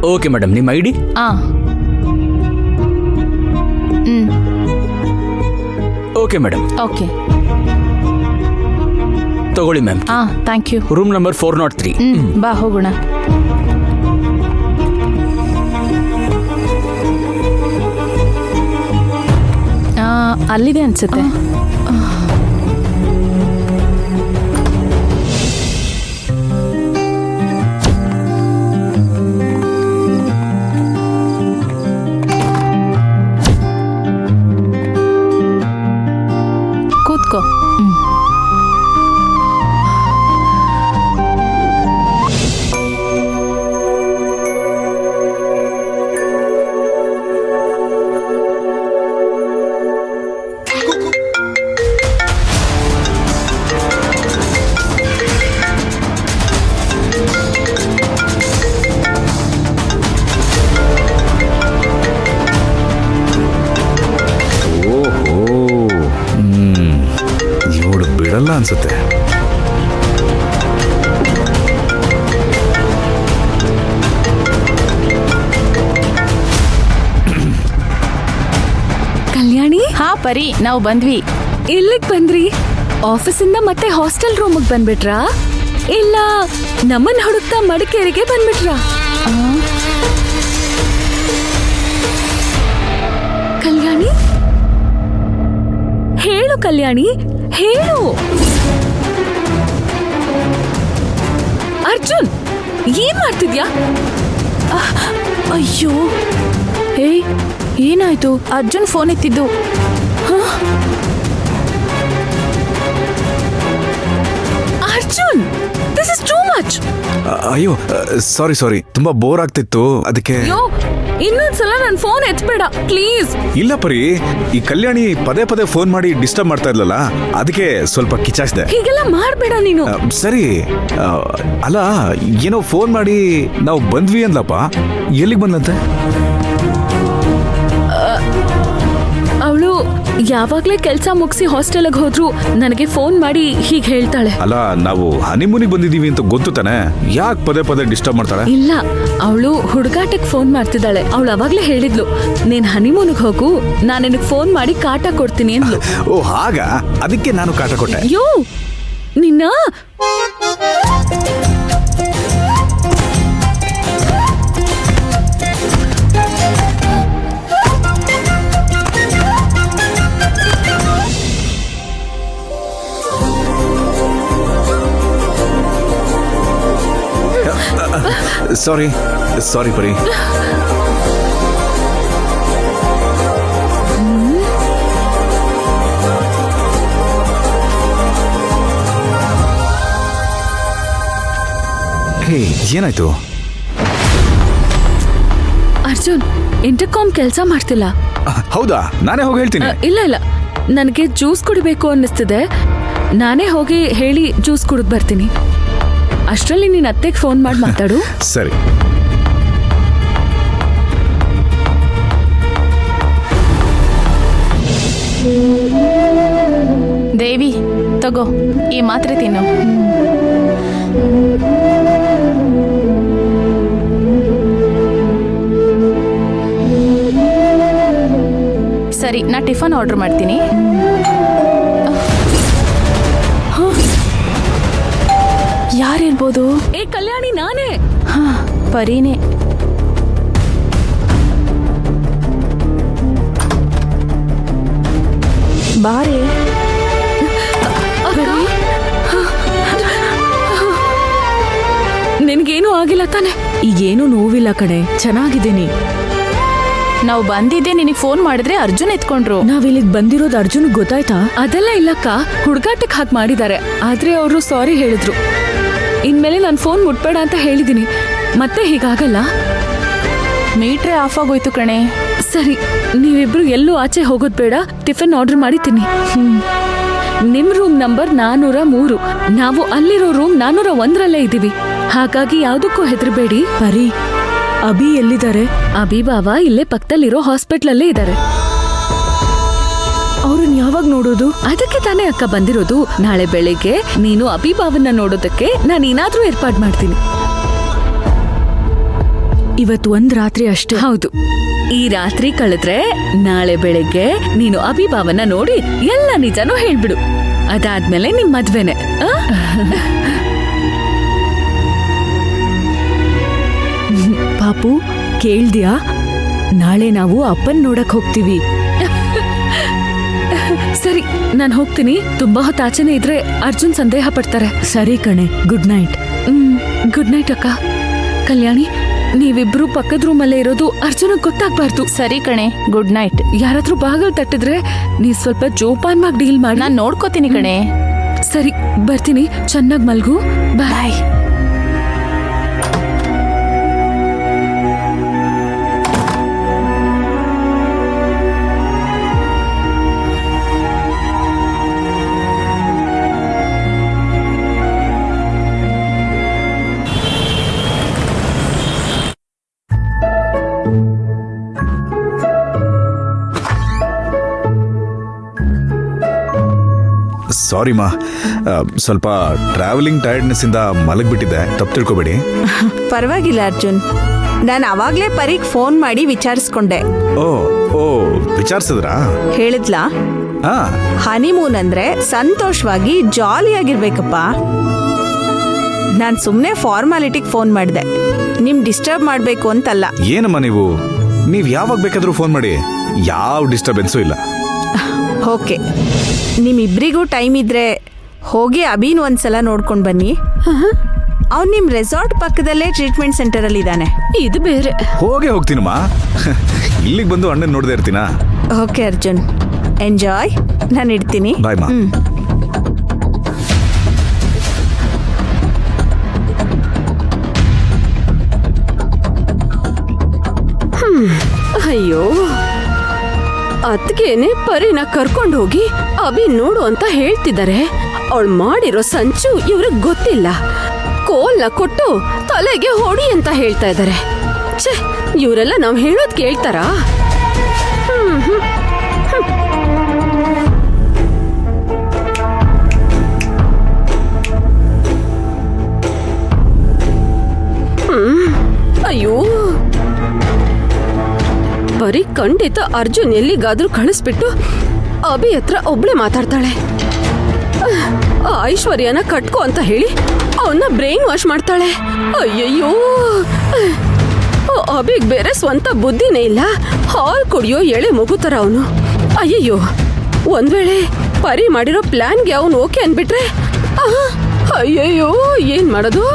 Okay madam, ನಿಮ್ಮ ID? Okay madam. Okay ತಗೊಳ್ಳಿ ma'am. Thank you. Room number 403. ಬಾ ಹೋಗೋಣ. ಅಲ್ಲಿದೆ ಅನ್ಸುತ್ತೆ. ಕೂತ್ಕೋ. ಇವಳು ಬಿಡಲ್ಲ ಅನ್ಸುತ್ತೆ. ಕಲ್ಯಾಣಿ. ಹಾ ಪರಿ, ನಾವು ಬಂದ್ವಿ. ಎಲ್ಲಿಗ್ ಬಂದ್ರಿ? ಆಫೀಸಿಂದ ಮತ್ತೆ ಹಾಸ್ಟೆಲ್ ರೂಮಿಗೆ ಬಂದ್ಬಿಟ್ರಾ ಇಲ್ಲ ನಮ್ಮನ್ನ ಹುಡುಕ್ತಾ ಮಡಿಕೇರಿಗೆ ಬಂದ್ಬಿಟ್ರಾ? ಕಲ್ಯಾಣಿ ಹೇಳು, ಕಲ್ಯಾಣಿ ಹೇಳು. ಅರ್ಜುನ್ ಏನ್ ಮಾಡ್ತಿದ್ಯಾ? ಅಯ್ಯೋ, ಏನಾಯ್ತು? ಅರ್ಜುನ್ ಫೋನ್ ಎತ್ತಿದ್ದು. Arjun, this is too much. ಅಯ್ಯೋ ಸಾರಿ, ತುಂಬಾ ಬೋರ್ ಆಗ್ತಿತ್ತು ಅದಕ್ಕೆ. ಇನ್ನೊಂದ್ಸಲ ನನ್ ಫೋನ್ ಎತ್ಬೇಡ ಪ್ಲೀಸ್. ಇಲ್ಲ ಪರಿ, ಈ ಕಲ್ಯಾಣಿ ಪದೇ ಪದೇ ಫೋನ್ ಮಾಡಿ ಡಿಸ್ಟರ್ಬ್ ಮಾಡ್ತಾ ಇದ್ಲಲ್ಲ, ಅದಕ್ಕೆ ಸ್ವಲ್ಪ ಕಿಚಾಯಿಸಿದೆ. ಹೀಗೆಲ್ಲ ಮಾಡ್ಬೇಡ ನೀನು. ಸರಿ, ಅಲ್ಲ ಏನೋ ಫೋನ್ ಮಾಡಿ ನಾವು ಬಂದ್ವಿ ಅಂದ್ಲಪ್ಪ, ಎಲ್ಲಿಗೆ ಬಂದಂತೆ? ಅವಳು ಯಾವಾಗ್ಲೇ ಕೆಲ್ಸ ಮುಗಿಸಿ ಹಾಸ್ಟೆಲ್ಗೆ ಹೋದ್ರು ನನಗೆ ಫೋನ್ ಮಾಡಿ ಹೀಗೆ ಹೇಳ್ತಾಳೆ. ಅಲ್ಲ, ನಾವು ಹನಿಮೂನಿಗೆ ಬಂದಿದೀವಿ ಅಂತ ಗೊತ್ತು ತಾನೆ, ಯಾಕೆ ಪದೇ ಪದೇ ಡಿಸ್ಟರ್ಬ್ ಮಾಡ್ತಾಳೆ? ಇಲ್ಲ, ಅವಳು ಹುಡುಗಾಟಕ್ಕೆ ಫೋನ್ ಮಾಡ್ತಿದ್ದಾಳೆ. ಅವಳು ಅವಾಗ್ಲೇ ಹೇಳಿದ್ಲು, ನೀನ್ ಹನಿಮೂನಿಗೆ ಹೋಗು, ನಾನು ನಿನಗೆ ಫೋನ್ ಮಾಡಿ ಕಾಟ ಕೊಡ್ತೀನಿ ಅಂದ್ಲು. ಓ ಹಾಗ, ಅದಕ್ಕೆ ನಾನು ಕಾಟ ಕೊಟ್ಟೆ. ಅಯ್ಯೋ ನಿನ್ನ. ಸಾರಿ ಪರಿ. ಹೇ, ಏನಾಯ್ತು? ಅರ್ಜುನ್, ಇಂಟರ್ಕಾಮ್ ಕೆಲಸ ಮಾಡ್ತಿಲ್ಲ. ಹೌದಾ? ನಾನೇ ಹೋಗಿ ಹೇಳ್ತೀನಿ. ಇಲ್ಲ, ನನಗೆ ಜ್ಯೂಸ್ ಕುಡಿಬೇಕು ಅನ್ನಿಸ್ತಿದೆ. ನಾನೇ ಹೋಗಿ ಹೇಳಿ ಜ್ಯೂಸ್ ಕುಡಿದು ಬರ್ತೀನಿ. ಅಷ್ಟರಲ್ಲಿ ನೀನ್ ಅತ್ತೆಗೆ ಫೋನ್ ಮಾಡಿ ಮಾತಾಡು. ಸರಿ. ದೇವಿ, ತಗೋ ಈ ಮಾತ್ರೆ ತಿನ್ನು. ಸರಿ, ನಾ ಟಿಫನ್ ಆರ್ಡರ್ ಮಾಡ್ತೀನಿ. ಯಾರಿರ್ಬೋದು? ಕಲ್ಯಾಣಿ, ನಾನೇ. ಪರೀನೇ. ಬಾರೆ. ನಿನ್ಗೇನು ಆಗಿಲ್ಲ ತಾನೆ? ಈಗೇನು ನೋವಿಲ್ಲ ಕಣೆ, ಚೆನ್ನಾಗಿದ್ದೀನಿ. ನಾವು ಬಂದಿದ್ದೆ ನಿನಗೆ ಫೋನ್ ಮಾಡಿದ್ರೆ ಅರ್ಜುನ್ ಎತ್ಕೊಂಡ್ರು. ನಾವಿಲ್ಲಿಗೆ ಬಂದಿರೋದು ಅರ್ಜುನ್ ಗೊತ್ತಾಯ್ತಾ? ಅದೆಲ್ಲ ಇಲ್ಲಕ್ಕ, ಹುಡುಗಾಟಕ್ಕೆ ಹಾಗೆ ಮಾಡಿದ್ದಾರೆ. ಆದ್ರೆ ಅವರು ಸಾರಿ ಹೇಳಿದ್ರು. ಇನ್ಮೇಲೆ ನಾನು ಫೋನ್ ಮುಟ್ಬೇಡ ಅಂತ ಹೇಳಿದೀನಿ. ಮತ್ತೆ ಹೀಗಾಗಲ್ಲ. ಮೀಟ್ರೆ ಆಫ್ ಆಗೋಯ್ತು ಕಣೆ. ಸರಿ, ನೀವಿಬ್ರು ಎಲ್ಲೂ ಆಚೆ ಹೋಗೋದ್ ಬೇಡ. ಟಿಫನ್ ಆರ್ಡರ್ ಮಾಡಿದ್ದೀನಿ. ನಿಮ್ ರೂಮ್ ನಂಬರ್ 403. ನಾವು ಅಲ್ಲಿರೋ ರೂಮ್ 401ರಲ್ಲೇ ಇದ್ದೀವಿ. ಹಾಗಾಗಿ ಯಾವ್ದಕ್ಕೂ ಹೆದರ್ಬೇಡಿ. ಪರಿ, ಅಭಿ ಎಲ್ಲಿದ್ದಾರೆ? ಅಭಿ ಬಾವ ಇಲ್ಲೇ ಪಕ್ಕದಲ್ಲಿರೋ ಹಾಸ್ಪಿಟ್ಲಲ್ಲೇ ಇದ್ದಾರೆ. ಅವ್ರನ್ನ ಯಾವಾಗ ನೋಡೋದು? ಅದಕ್ಕೆ ತಾನೇ ಅಕ್ಕ ಬಂದಿರೋದು. ನಾಳೆ ಬೆಳಿಗ್ಗೆ ನೀನು ಅಭಿ ಬಾವನ್ನ ನೋಡೋದಕ್ಕೆ ನಾನು ಏನಾದ್ರೂ ಏರ್ಪಾಡು ಮಾಡ್ತೀನಿ. ಇವತ್ತು ಒಂದ್ ರಾತ್ರಿ ಅಷ್ಟೇ. ಹೌದು, ಈ ರಾತ್ರಿ ಕಳೆದ್ರೆ ನಾಳೆ ಬೆಳಗ್ಗೆ ನೀನು ಅಭಿಭಾವನ ನೋಡಿ ಎಲ್ಲ ನಿಜನೂ ಹೇಳ್ಬಿಡು. ಅದಾದ್ಮೇಲೆ ನಿಮ್ ಮದ್ವೆನೆ. ಆ? ಪಾಪು ಕೇಳ್ದ್ಯಾ? ನಾಳೆ ನಾವು ಅಪ್ಪನ್ ನೋಡಕ್ ಹೋಗ್ತೀವಿ. ಸರಿ, ನಾನ್ ಹೋಗ್ತೀನಿ. ತುಂಬಾ ಹೊತ್ತು ಆಚೆನೆ ಇದ್ರೆ ಅರ್ಜುನ್ ಸಂದೇಹ ಪಡ್ತಾರೆ. ಸರಿ ಕಣೆ, ಗುಡ್ ನೈಟ್. ಗುಡ್ ನೈಟ್ ಅಕ್ಕ. ಕಲ್ಯಾಣಿ, ನೀವಿಬ್ರು ಪಕ್ಕದ ರೂಮಲ್ಲೇ ಇರೋದು ಅರ್ಜುನಗ್ ಗೊತ್ತಾಗ್ಬಾರ್ದು. ಸರಿ ಕಣೆ, ಗುಡ್ ನೈಟ್. ಯಾರಾದ್ರೂ ಬಾಗಲ್ ತಟ್ಟಿದ್ರೆ ನೀ ಸ್ವಲ್ಪ ಜೋಪಾನ್ವಾಗಿ ಡೀಲ್ ಮಾಡಿ. ನಾನ್ ನೋಡ್ಕೋತೀನಿ ಕಣೆ. ಸರಿ, ಬರ್ತೀನಿ. ಚೆನ್ನಾಗ್ ಮಲ್ಗು. ಬಾಯ್. ಸಾರಿ ಮಾ, ಸ್ವಲ್ಪ ಟ್ರಾವೆಲಿಂಗ್ ಟೈರ್ಡ್ನೆಸ್ ಇಂದ ಮಲಗ್ಬಿಟ್ಟಿದ್ದೆ, ತಪ್ಪು ತಿಳ್ಕೊಬೇಡಿ. ಪರವಾಗಿಲ್ಲ ಅರ್ಜುನ್, ನಾನು ಅವಾಗ್ಲೇ ಪರಿಗೆ ಫೋನ್ ಮಾಡಿ ವಿಚಾರಿಸ್ಕೊಂಡೆ. ಓ ಓ ವಿಚಾರಿಸಿದ್ರಾ? ಹೇಳಿದ್ಲಾ? ಹಾ. ಹನಿಮೂನ್ ಅಂದ್ರೆ ಸಂತೋಷವಾಗಿ ಜಾಲಿಯಾಗಿರ್ಬೇಕಪ್ಪ. ನಾನು ಸುಮ್ಮನೆ ಫಾರ್ಮಾಲಿಟಿಗೆ ಫೋನ್ ಮಾಡಿದೆ, ನಿಮ್ ಡಿಸ್ಟರ್ಬ್ ಮಾಡಬೇಕು ಅಂತಲ್ಲ. ಏನಮ್ಮ ನೀವು ಯಾವಾಗ ಬೇಕಾದ್ರೂ ಫೋನ್ ಮಾಡಿ, ಯಾವ ಡಿಸ್ಟರ್ಬೆನ್ಸು ಇಲ್ಲ. ಓಕೆ, ನಿಮ್ಮಿಬ್ರಿಗೂ ಟೈಮ್ ಇದ್ರೆ ಹೋಗಿ ಅಭಿನ್ ಒಂದ್ಸಲ ನೋಡ್ಕೊಂಡು ಬನ್ನಿ. ಅವ್ನು ನಿಮ್ ರೆಸಾರ್ಟ್ ಪಕ್ಕದಲ್ಲೇ ಟ್ರೀಟ್ಮೆಂಟ್ ಸೆಂಟರ್ ಅಲ್ಲಿ ಇದ್ದಾನೆ. ಇದು ಬೇರೆ. ಹೋಗ್ತೀನಮ್ಮ. ಇಲ್ಲಿಗೆ ಬಂದು ಅಣ್ಣನ್ ನೋಡದೆ ಇರ್ತೀನಾ? Okay Arjun, enjoy. ನಾನು ಇಡ್ತೀನಿ. ಬಾಯ್ ಮಾ. ಅಯ್ಯೋ, ಅದ್ಗೇನೆ ಪರಿನ ಕರ್ಕೊಂಡು ಹೋಗಿ ಅಭಿ ನೋಡು ಅಂತ ಹೇಳ್ತಿದ್ದಾರೆ. ಅವಳು ಮಾಡಿರೋ ಸಂಚು ಇವ್ರಿಗೆ ಗೊತ್ತಿಲ್ಲ. ಕೋಲ್ನ ಕೊಟ್ಟು ತಲೆಗೆ ಹೊಡಿ ಅಂತ ಹೇಳ್ತಾ ಇದ್ದಾರೆ. ಛೇ, ಇವರೆಲ್ಲ ನಾವ್ ಹೇಳೋದ್ ಕೇಳ್ತಾರಾ? ಅಯ್ಯೋ, ಬರೀ ಖಂಡಿತ ಅರ್ಜುನ್ ಎಲ್ಲಿಗಾದ್ರೂ ಕಳಿಸ್ಬಿಟ್ಟು ಅಭಿ ಹತ್ರ ಒಬ್ಳೆ ಮಾತಾಡ್ತಾಳೆ. ಆ ಐಶ್ವರ್ಯನ ಕಟ್ಕೋ ಅಂತ ಹೇಳಿ ಅವನ್ನ ಬ್ರೈನ್ ವಾಶ್ ಮಾಡ್ತಾಳೆ. ಅಯ್ಯಯ್ಯೋ, ಅಭಿಗ್ ಬೇರೆ ಸ್ವಂತ ಬುದ್ಧಿನೇ ಇಲ್ಲ. ಹಾಲ್ ಕುಡಿಯೋ ಎಳೆ ಮಗುತರ ಅವನು. ಅಯ್ಯಯ್ಯೋ, ಒಂದ್ ವೇಳೆ ಪರಿ ಮಾಡಿರೋ ಪ್ಲಾನ್ಗೆ ಅವನು ಓಕೆ ಅನ್ಬಿಟ್ರೆ, ಅಯ್ಯಯ್ಯೋ, ಏನ್ ಮಾಡೋದು?